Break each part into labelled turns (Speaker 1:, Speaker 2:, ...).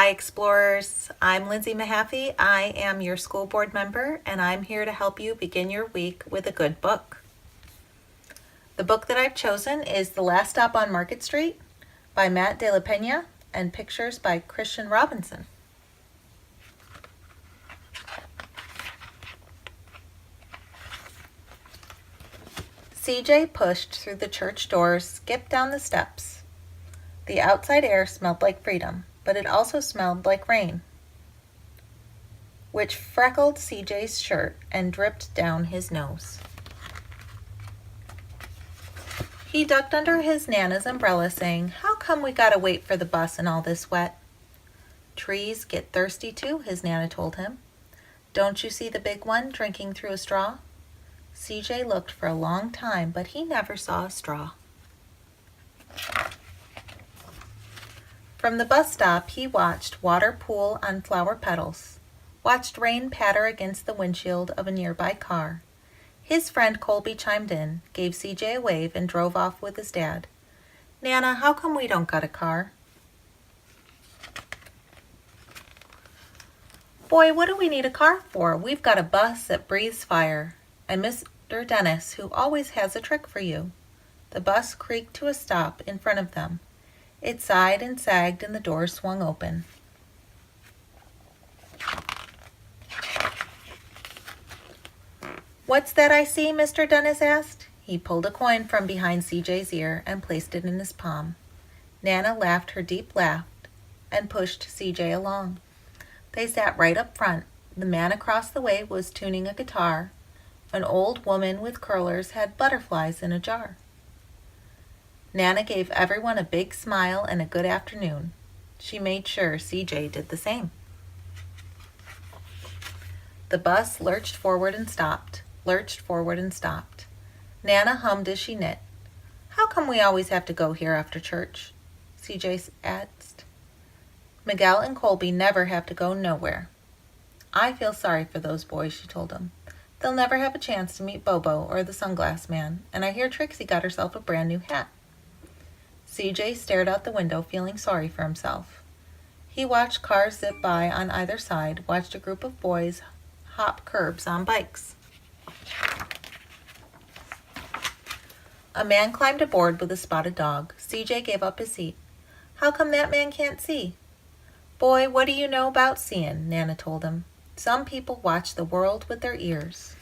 Speaker 1: Hi Explorers, I'm Lindsay Mahaffey. I am your school board member and I'm here to help you begin your week with a good book. The book that I've chosen is The Last Stop on Market Street by Matt De La Pena and pictures by Christian Robinson. CJ pushed through the church doors, skipped down the steps. The outside air smelled like freedom, but it also smelled like rain, which freckled CJ's shirt and dripped down his nose. He ducked under his Nana's umbrella, saying, "How come we gotta wait for the bus in all this wet?" "Trees get thirsty too," his Nana told him. "Don't you see the big one drinking through a straw?" CJ looked for a long time, but he never saw a straw. From the bus stop, he watched water pool on flower petals, watched rain patter against the windshield of a nearby car. His friend Colby chimed in, gave CJ a wave, and drove off with his dad. "Nana, how come we don't got a car?" "Boy, what do we need a car for? We've got a bus that breathes fire, and Mr. Dennis, who always has a trick for you." The bus creaked to a stop in front of them. It sighed and sagged and the doors swung open. "What's that I see?" Mr. Dennis asked. He pulled a coin from behind CJ's ear and placed it in his palm. Nana laughed her deep laugh and pushed CJ along. They sat right up front. The man across the way was tuning a guitar. An old woman with curlers had butterflies in a jar. Nana gave everyone a big smile and a good afternoon. She made sure CJ did the same. The bus lurched forward and stopped, lurched forward and stopped. Nana hummed as she knit. "How come we always have to go here after church?" CJ asked. "Miguel and Colby never have to go nowhere." "I feel sorry for those boys," she told him. "They'll never have a chance to meet Bobo or the Sunglass Man, and I hear Trixie got herself a brand new hat." CJ stared out the window, feeling sorry for himself. He watched cars zip by on either side, watched a group of boys hop curbs on bikes. A man climbed aboard with a spotted dog. CJ gave up his seat. "How come that man can't see?" "Boy, what do you know about seeing?" Nana told him. "Some people watch the world with their ears."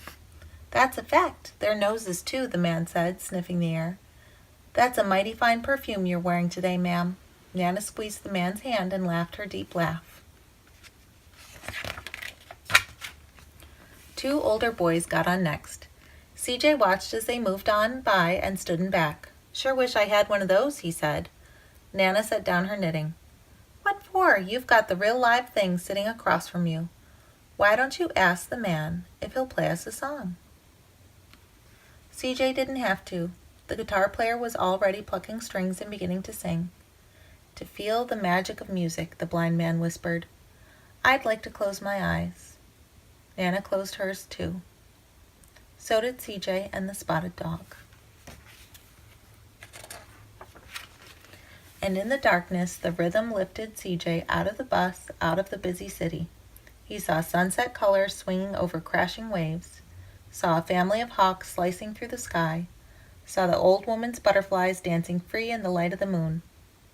Speaker 1: "That's a fact. Their noses, too," the man said, sniffing the air. "That's a mighty fine perfume you're wearing today, ma'am." Nana squeezed the man's hand and laughed her deep laugh. Two older boys got on next. CJ watched as they moved on by and stood in back. "Sure wish I had one of those," he said. Nana set down her knitting. "What for? You've got the real live thing sitting across from you. Why don't you ask the man if he'll play us a song?" CJ didn't have to. The guitar player was already plucking strings and beginning to sing. "To feel the magic of music," the blind man whispered. "I'd like to close my eyes." Nana closed hers too. So did CJ and the spotted dog. And in the darkness, the rhythm lifted CJ out of the bus, out of the busy city. He saw sunset colors swinging over crashing waves, saw a family of hawks slicing through the sky, saw the old woman's butterflies dancing free in the light of the moon.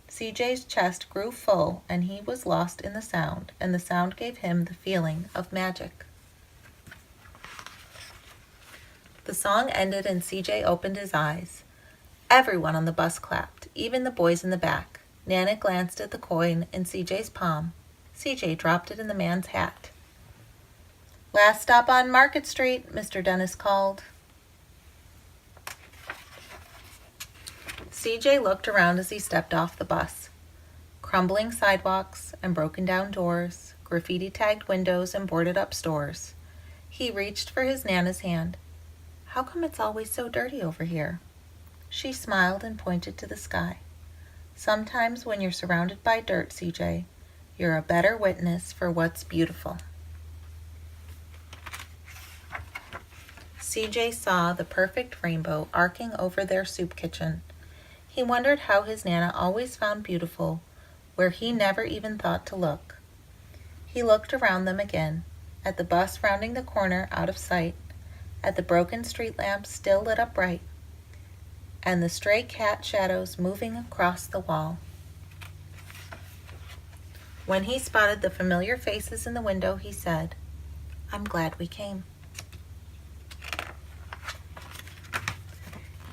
Speaker 1: CJ's chest grew full and he was lost in the sound, and the sound gave him the feeling of magic. The song ended and CJ opened his eyes. Everyone on the bus clapped, even the boys in the back. Nana glanced at the coin in CJ's palm. CJ dropped it in the man's hat. "Last stop on Market Street," Mr. Dennis called. CJ looked around as he stepped off the bus. Crumbling sidewalks and broken down doors, graffiti-tagged windows and boarded-up stores. He reached for his Nana's hand. "How come it's always so dirty over here?" She smiled and pointed to the sky. "Sometimes when you're surrounded by dirt, CJ, you're a better witness for what's beautiful." CJ saw the perfect rainbow arcing over their soup kitchen. He wondered how his Nana always found beautiful where he never even thought to look. He looked around them again, at the bus rounding the corner out of sight, at the broken street lamps still lit up bright, and the stray cat shadows moving across the wall. When he spotted the familiar faces in the window, he said, "I'm glad we came."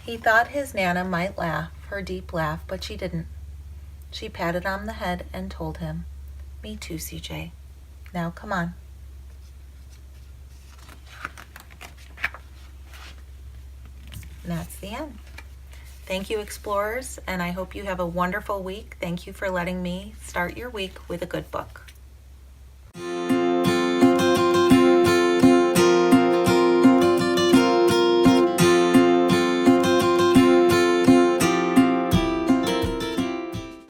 Speaker 1: He thought his Nana might laugh, her deep laugh, but she didn't. She patted him on the head and told him, "Me too, CJ. Now come on." And that's the end. Thank you, explorers, and I hope you have a wonderful week. Thank you for letting me start your week with a good book.